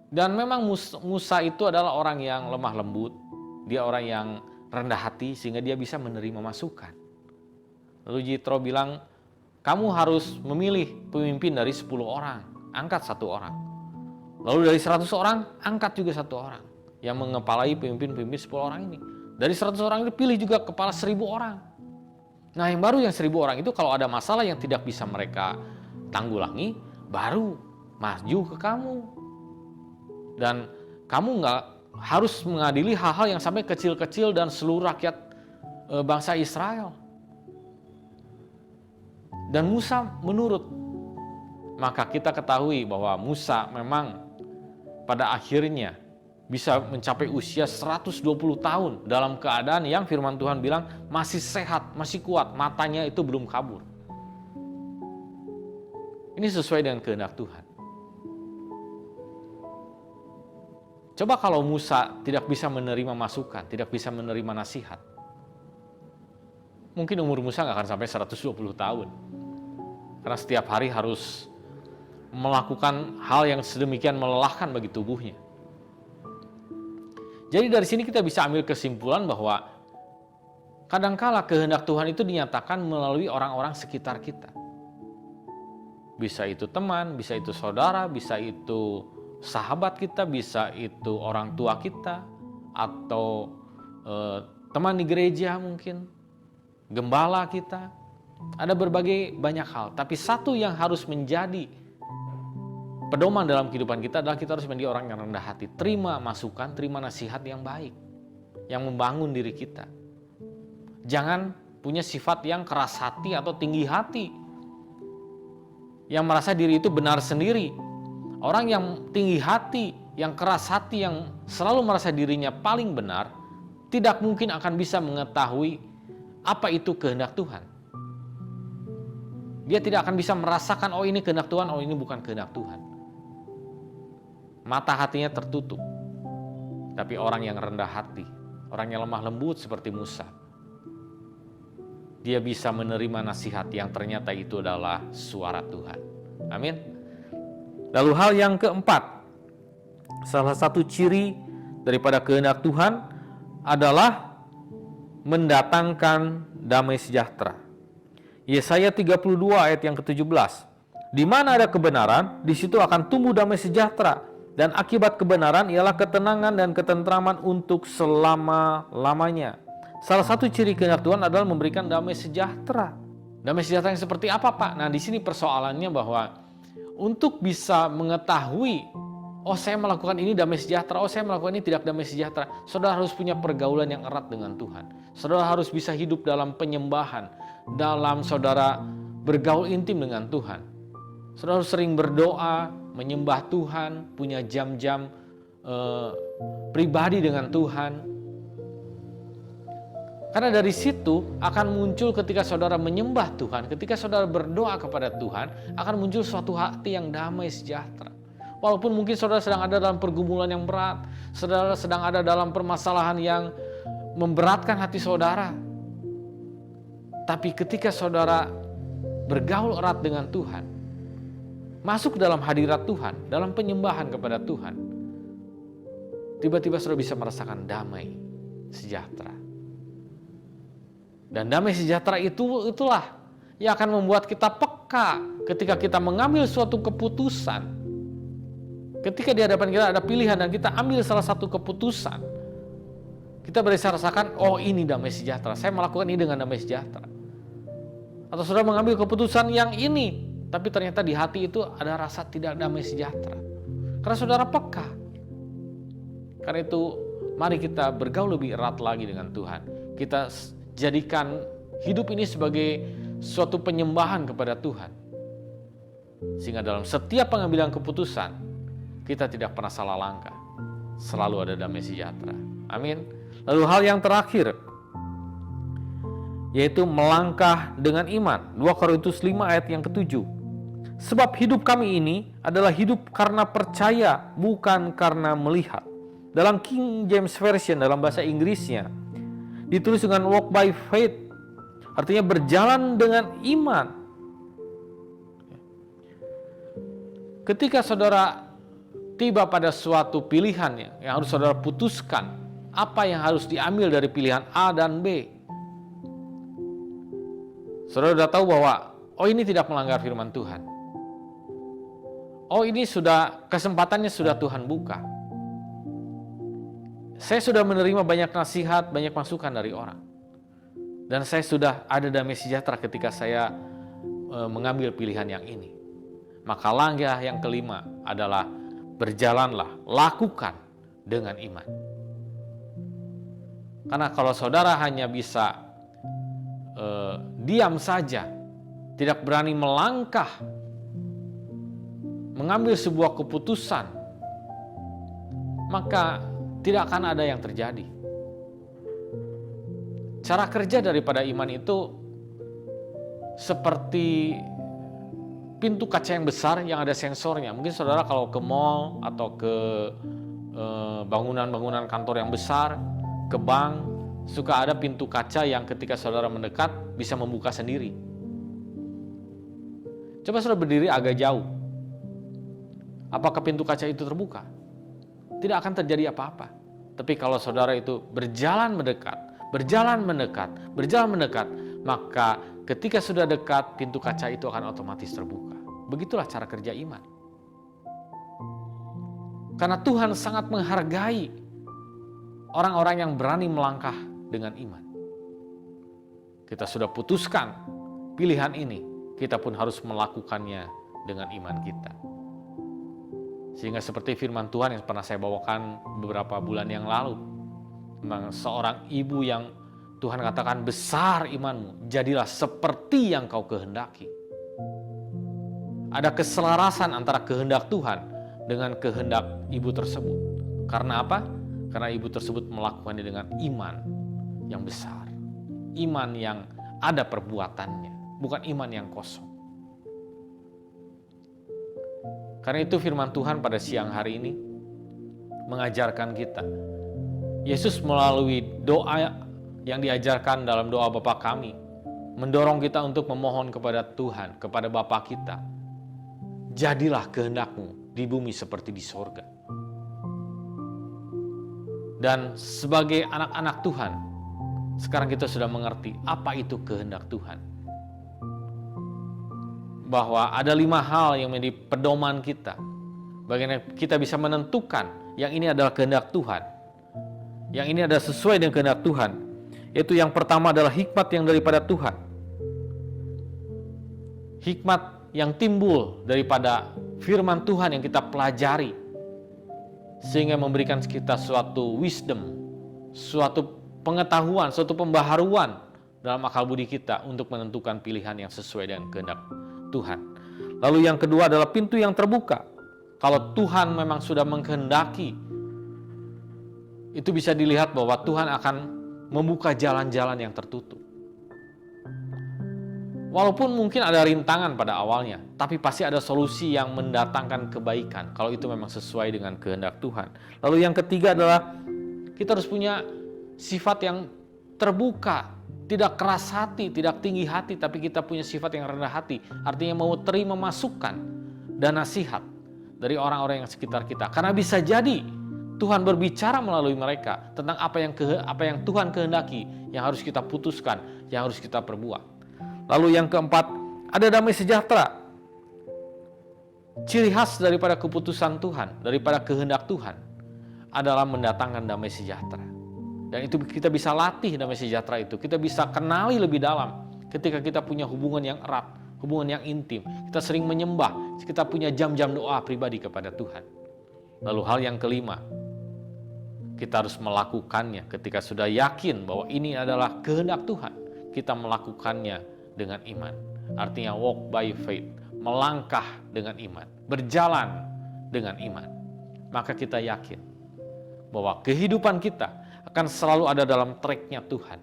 Dan memang Musa itu adalah orang yang lemah lembut. Dia orang yang rendah hati sehingga dia bisa menerima masukan. Lalu Yitro bilang, kamu harus memilih pemimpin dari 10 orang. Angkat 1 orang. Lalu dari 100 orang, angkat juga 1 orang. Yang mengepalai pemimpin-pemimpin 10 orang ini. Dari 100 orang itu pilih juga kepala 1000 orang. Nah yang baru yang 1000 orang itu kalau ada masalah yang tidak bisa mereka tanggulangi, baru maju ke kamu. Dan kamu nggak harus mengadili hal-hal yang sampai kecil-kecil dan seluruh rakyat bangsa Israel. Dan Musa menurut. Maka kita ketahui bahwa Musa memang pada akhirnya bisa mencapai usia 120 tahun dalam keadaan yang firman Tuhan bilang masih sehat, masih kuat, matanya itu belum kabur. Ini sesuai dengan kehendak Tuhan. Coba kalau Musa tidak bisa menerima masukan, tidak bisa menerima nasihat. mungkin umur Musa nggak akan sampai 120 tahun. Karena setiap hari harus melakukan hal yang sedemikian melelahkan bagi tubuhnya. Jadi dari sini kita bisa ambil kesimpulan bahwa kadangkala kehendak Tuhan itu dinyatakan melalui orang-orang sekitar kita. Bisa itu teman, bisa itu saudara, bisa itu sahabat kita, bisa itu orang tua kita, atau teman di gereja mungkin, gembala kita. Ada berbagai banyak hal, tapi satu yang harus menjadi pedoman dalam kehidupan kita adalah kita harus menjadi orang yang rendah hati. Terima masukan, terima nasihat yang baik, yang membangun diri kita. Jangan punya sifat yang keras hati atau tinggi hati, yang merasa diri itu benar sendiri. Orang yang tinggi hati, yang keras hati, yang selalu merasa dirinya paling benar, tidak mungkin akan bisa mengetahui apa itu kehendak Tuhan. Dia tidak akan bisa merasakan, oh ini kehendak Tuhan, oh ini bukan kehendak Tuhan. Mata hatinya tertutup. Tapi orang yang rendah hati, orang yang lemah lembut seperti Musa, dia bisa menerima nasihat yang ternyata itu adalah suara Tuhan. Amin. Lalu hal yang keempat, salah satu ciri daripada kehendak Tuhan adalah mendatangkan damai sejahtera. Yesaya 32 ayat yang ke-17. Di mana ada kebenaran, di situ akan tumbuh damai sejahtera, dan akibat kebenaran ialah ketenangan dan ketentraman untuk selama-lamanya. Salah satu ciri kehendak Tuhan adalah memberikan damai sejahtera. Damai sejahtera yang seperti apa, Pak? Nah, di sini persoalannya bahwa untuk bisa mengetahui, oh saya melakukan ini damai sejahtera, oh saya melakukan ini tidak damai sejahtera, saudara harus punya pergaulan yang erat dengan Tuhan. Saudara harus bisa hidup dalam penyembahan, dalam saudara bergaul intim dengan Tuhan. Saudara harus sering berdoa, menyembah Tuhan, punya jam-jam pribadi dengan Tuhan. Karena dari situ akan muncul ketika saudara menyembah Tuhan, ketika saudara berdoa kepada Tuhan, akan muncul suatu hati yang damai sejahtera. Walaupun mungkin saudara sedang ada dalam pergumulan yang berat, saudara sedang ada dalam permasalahan yang memberatkan hati saudara. Tapi ketika saudara bergaul erat dengan Tuhan, masuk dalam hadirat Tuhan, dalam penyembahan kepada Tuhan, tiba-tiba saudara bisa merasakan damai sejahtera. Dan damai sejahtera itulah yang akan membuat kita peka ketika kita mengambil suatu keputusan. Ketika di hadapan kita ada pilihan dan kita ambil salah satu keputusan, kita bisa rasakan, oh ini damai sejahtera, saya melakukan ini dengan damai sejahtera. Atau saudara mengambil keputusan yang ini, tapi ternyata di hati itu ada rasa tidak damai sejahtera. Karena saudara peka. Karena itu mari kita bergaul lebih erat lagi dengan Tuhan. Kita jadikan hidup ini sebagai suatu penyembahan kepada Tuhan. Sehingga dalam setiap pengambilan keputusan, kita tidak pernah salah langkah. Selalu ada damai sejahtera. Amin. Lalu hal yang terakhir, yaitu melangkah dengan iman. 2 Korintus 5 ayat yang ke-7. Sebab hidup kami ini adalah hidup karena percaya, bukan karena melihat. Dalam King James Version, dalam bahasa Inggrisnya, ditulis dengan walk by faith, artinya berjalan dengan iman. Ketika saudara tiba pada suatu pilihan yang harus saudara putuskan, apa yang harus diambil dari pilihan A dan B, saudara sudah tahu bahwa, oh ini tidak melanggar firman Tuhan. Oh ini kesempatannya sudah Tuhan buka. Saya sudah menerima banyak nasihat, banyak masukan dari orang. Dan saya sudah ada damai sejahtera ketika saya mengambil pilihan yang ini. Maka langkah yang kelima adalah berjalanlah, lakukan dengan iman. Karena kalau saudara hanya bisa diam saja, tidak berani melangkah, mengambil sebuah keputusan, maka tidak akan ada yang terjadi. Cara kerja daripada iman itu seperti pintu kaca yang besar yang ada sensornya. Mungkin saudara kalau ke mall atau ke bangunan-bangunan kantor yang besar, ke bank, Suka ada pintu kaca yang ketika saudara mendekat bisa membuka sendiri. Coba saudara berdiri agak jauh. Apakah pintu kaca itu terbuka? Tidak akan terjadi apa-apa. Tapi kalau saudara itu berjalan mendekat, maka ketika sudah dekat, pintu kaca itu akan otomatis terbuka. Begitulah cara kerja iman. Karena Tuhan sangat menghargai orang-orang yang berani melangkah dengan iman. Kita sudah putuskan pilihan ini, kita pun harus melakukannya dengan iman kita. Sehingga seperti firman Tuhan yang pernah saya bawakan beberapa bulan yang lalu, tentang seorang ibu yang Tuhan katakan, besar imanmu, jadilah seperti yang kau kehendaki. Ada keselarasan antara kehendak Tuhan dengan kehendak ibu tersebut. Karena apa? Karena ibu tersebut melakukannya dengan iman yang besar. Iman yang ada perbuatannya, bukan iman yang kosong. Karena itu firman Tuhan pada siang hari ini mengajarkan kita. Yesus melalui doa yang diajarkan dalam doa Bapa kami, mendorong kita untuk memohon kepada Tuhan, kepada Bapa kita. Jadilah kehendak-Mu di bumi seperti di sorga. Dan sebagai anak-anak Tuhan, sekarang kita sudah mengerti apa itu kehendak Tuhan. Bahwa ada 5 hal yang menjadi pedoman kita. Bagaimana kita bisa menentukan yang ini adalah kehendak Tuhan. Yang ini adalah sesuai dengan kehendak Tuhan. Yaitu yang pertama adalah hikmat yang daripada Tuhan. Hikmat yang timbul daripada firman Tuhan yang kita pelajari. Sehingga memberikan kita suatu wisdom, suatu pengetahuan, suatu pembaharuan dalam akal budi kita untuk menentukan pilihan yang sesuai dengan kehendak Tuhan. Lalu yang kedua adalah pintu yang terbuka. Kalau Tuhan memang sudah mengkehendaki, itu bisa dilihat bahwa Tuhan akan membuka jalan-jalan yang tertutup. Walaupun mungkin ada rintangan pada awalnya, tapi pasti ada solusi yang mendatangkan kebaikan kalau itu memang sesuai dengan kehendak Tuhan. Lalu yang ketiga adalah kita harus punya sifat yang terbuka. Tidak keras hati, tidak tinggi hati, tapi kita punya sifat yang rendah hati. Artinya mau terima masukan dan nasihat dari orang-orang yang sekitar kita. Karena bisa jadi Tuhan berbicara melalui mereka tentang apa yang Tuhan kehendaki, yang harus kita putuskan, yang harus kita perbuat. Lalu yang keempat, ada damai sejahtera. Ciri khas daripada keputusan Tuhan, daripada kehendak Tuhan adalah mendatangkan damai sejahtera. Dan itu kita bisa latih damai sejahtera itu. Kita bisa kenali lebih dalam ketika kita punya hubungan yang erat, hubungan yang intim. Kita sering menyembah, kita punya jam-jam doa pribadi kepada Tuhan. Lalu hal yang kelima, kita harus melakukannya ketika sudah yakin bahwa ini adalah kehendak Tuhan. Kita melakukannya dengan iman. Artinya walk by faith, melangkah dengan iman, berjalan dengan iman. Maka kita yakin bahwa kehidupan kita akan selalu ada dalam tracknya Tuhan.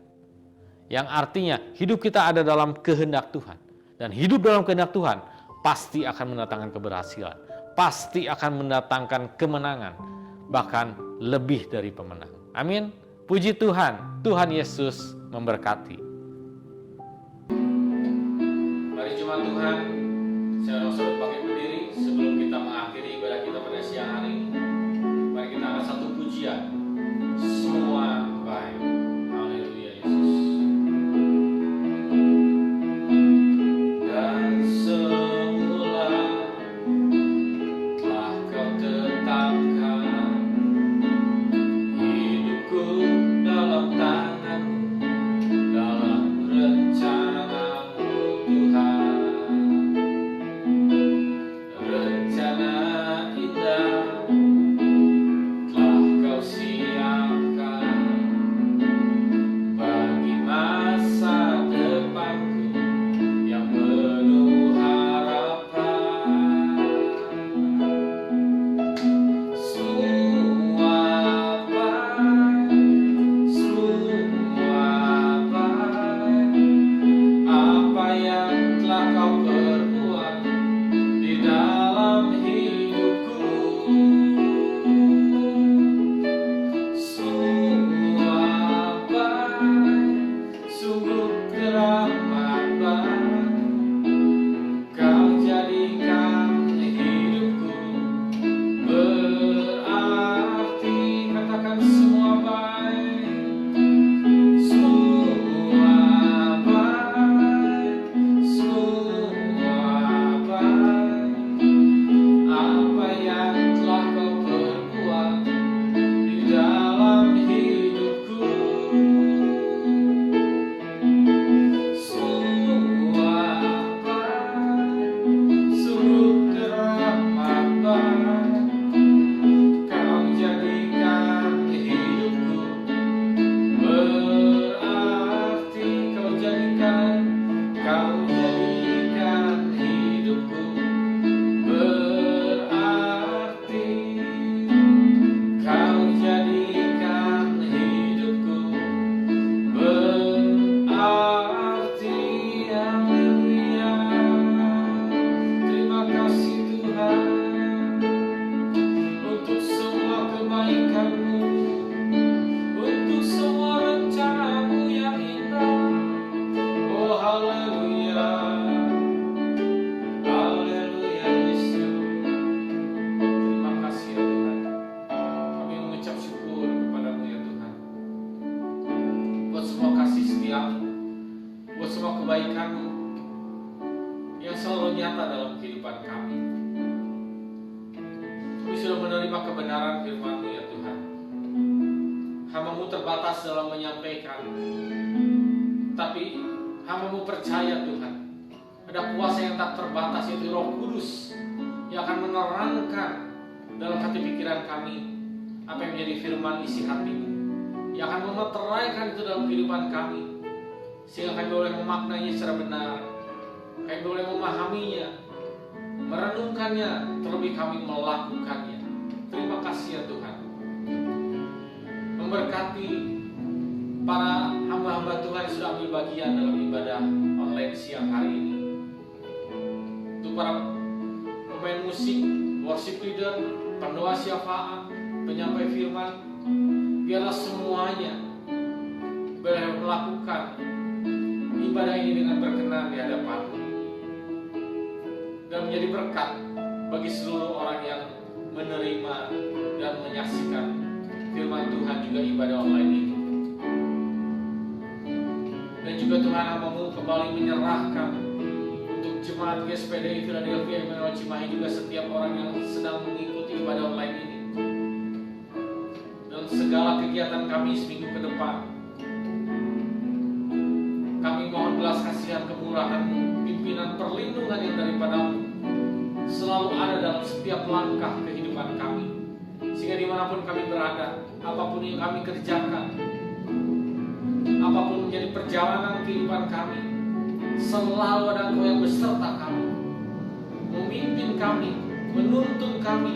Yang artinya hidup kita ada dalam kehendak Tuhan. Dan hidup dalam kehendak Tuhan pasti akan mendatangkan keberhasilan. Pasti akan mendatangkan kemenangan. Bahkan lebih dari pemenang. Amin. Puji Tuhan. Tuhan Yesus memberkati. Mari jemaat Tuhan, saya langsung pakai berdiri sebelum kita mengakhiri ibadah kita pada siang hari ini. Mari kita angkat satu pujian. Semua baik. Haleluya Yesus. Dan semula telah kau tetapkan hidupku dalam tangan-Mu, dalam rencana-Mu Tuhan. Rencana indah selalu nyata dalam kehidupan kami. Kami sudah menerima kebenaran firman-Mu ya Tuhan. Hamba-Mu terbatas dalam menyampaikan, tapi hamba-Mu percaya Tuhan, ada kuasa yang tak terbatas, yaitu Roh Kudus, yang akan menerangkan dalam hati pikiran kami apa yang menjadi firman isi hati-Mu, yang akan memeteraikan itu dalam kehidupan kami, sehingga kami boleh memaknainya secara benar, kami boleh memahaminya, merenungkannya, terlebih kami melakukannya. Terima kasih ya Tuhan. Memberkati para hamba-hamba Tuhan yang sudah ambil bagian dalam ibadah online siang hari ini. Untuk para pemain musik, worship leader, pendoa syafaat, penyampai firman, biarlah semuanya boleh melakukan ibadah ini dengan berkenan di hadapan-Mu dan menjadi berkat bagi seluruh orang yang menerima dan menyaksikan firman Tuhan juga ibadah online ini. Dan juga Tuhan, hamba-Mu kembali menyerahkan untuk jemaat GSPDI Philadelphia Emmanuel Cimahi, juga setiap orang yang sedang mengikuti ibadah online ini, dalam segala kegiatan kami seminggu ke depan. Kami mohon belas kasihan kemurahan-Mu, pimpinan perlindungan yang daripada-Mu selalu ada dalam setiap langkah kehidupan kami, sehingga dimanapun kami berada, apapun yang kami kerjakan, apapun menjadi perjalanan kehidupan kami, selalu ada Engkau yang beserta kami, memimpin kami, menuntun kami,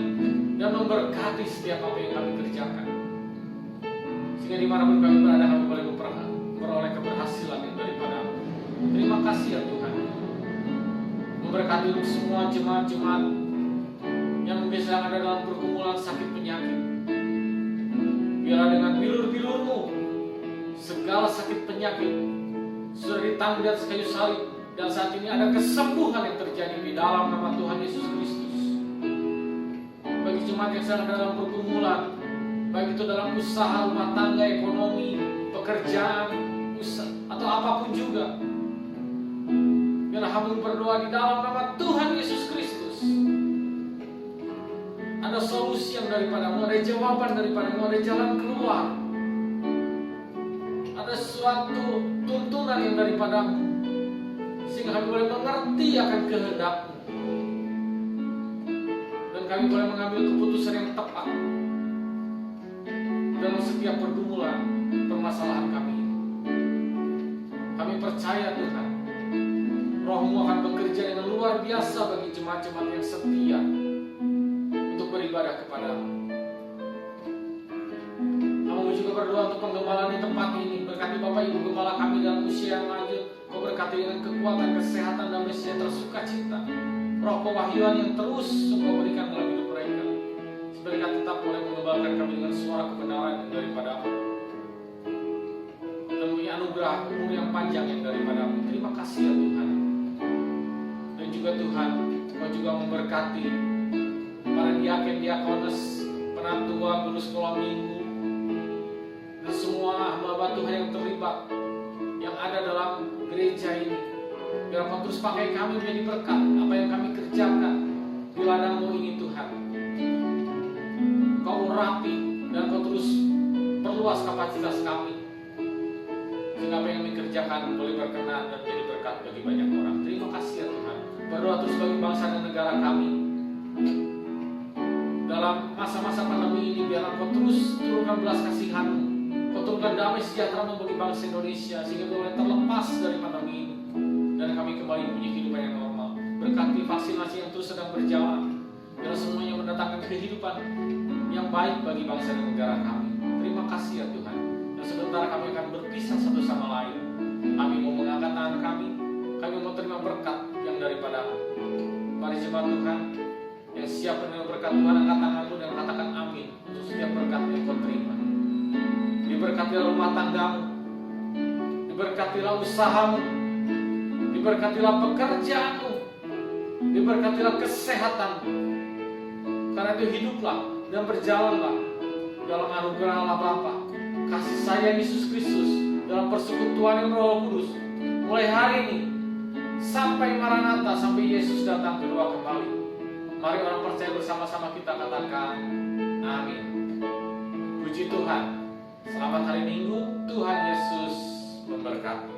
dan memberkati setiap apa yang kami kerjakan, sehingga dimanapun kami berada, kami boleh memperoleh keberhasilan yang daripada-Mu. Terima kasih ya Tuhan. Memberkati untuk semua jemaat-jemaat yang mungkin sedang ada dalam pergumulan sakit penyakit. Biarlah dengan bilur-bilur-Mu segala sakit penyakit sudah ditanggung di atas kayu salib, dan saat ini ada kesembuhan yang terjadi di dalam nama Tuhan Yesus Kristus. Bagi jemaat yang sedang ada dalam pergumulan, baik itu dalam usaha rumah tangga, ekonomi, pekerjaan, usaha, atau apapun juga, biarlah hamba berdoa di dalam nama Tuhan Yesus Kristus. Ada solusi yang daripada-Mu, ada jawaban daripada-Mu, ada jalan keluar, ada suatu tuntunan yang daripada-Mu, sehingga kami boleh mengerti akan kehendak-Mu, dan kami boleh mengambil keputusan yang tepat dalam setiap pergumulan permasalahan kami. Kami percaya Tuhan, Roh-Mu akan bekerja dengan luar biasa bagi jemaat-jemaat yang setia untuk beribadah kepada-Mu. Kami juga berdoa untuk penggembalaan di tempat ini. Berkati Bapak Ibu Gembala kami dalam usia yang lanjut. Kau berkati dengan kekuatan, kesehatan, dan sejahtera, sukacita. Roh pewahyuan yang terus Engkau berikan dalam hidup mereka, mereka tetap boleh mengembalkan kami dengan suara kebenaran yang daripada-Mu, dan punya anugerah umur yang panjang yang daripada-Mu. Terima kasih ya Tuhan. Dan juga Tuhan, Kau juga memberkati para diaken, diakones, penatua, guru sekolah minggu, dan semua hamba-hamba Tuhan yang terlibat, yang ada dalam gereja ini. Biar Kau terus pakai kami menjadi berkat apa yang kami kerjakan di ladang-Mu ini Tuhan. Kau urapi dan Kau terus perluas kapasitas kami, sehingga apa yang kami kerjakan boleh berkenan dan menjadi berkat bagi banyak orang. Terima kasih ya Tuhan. Berdoa terus bagi bangsa dan negara kami. Dalam masa-masa pandemi ini, biarlah Kau terus turunkan belas kasihan-Mu, Kau turunkan damai sejahtera-Mu bagi bangsa Indonesia, sehingga boleh terlepas dari pandemi ini, dan kami kembali punya kehidupan yang normal. Berkati vaksinasi yang terus sedang berjalan, biarlah semuanya mendatangkan kehidupan yang baik bagi bangsa dan negara kami. Terima kasih ya Tuhan. Dan sebentar kami akan berpisah satu sama lain. Kami mau mengangkat tangan kami mau terima berkat yang daripada-Mu. Mari jemaat Tuhan yang siap menerima berkat Tuhan, angkat tanganmu dan katakan amin untuk setiap berkat yang kau terima. Diberkatilah rumah tanggamu, diberkatilah usahamu, diberkatilah pekerjaanmu, diberkatilah kesehatanmu. Karena itu hiduplah dan berjalanlah dalam anugerah Allah Bapa, kasih sayang Yesus Kristus, dalam persekutuan yang Roh Kudus, mulai hari ini sampai Maranatha, sampai Yesus datang kedua kembali. Mari orang percaya bersama-sama kita katakan amin. Puji Tuhan. Selamat hari Minggu. Tuhan Yesus memberkati.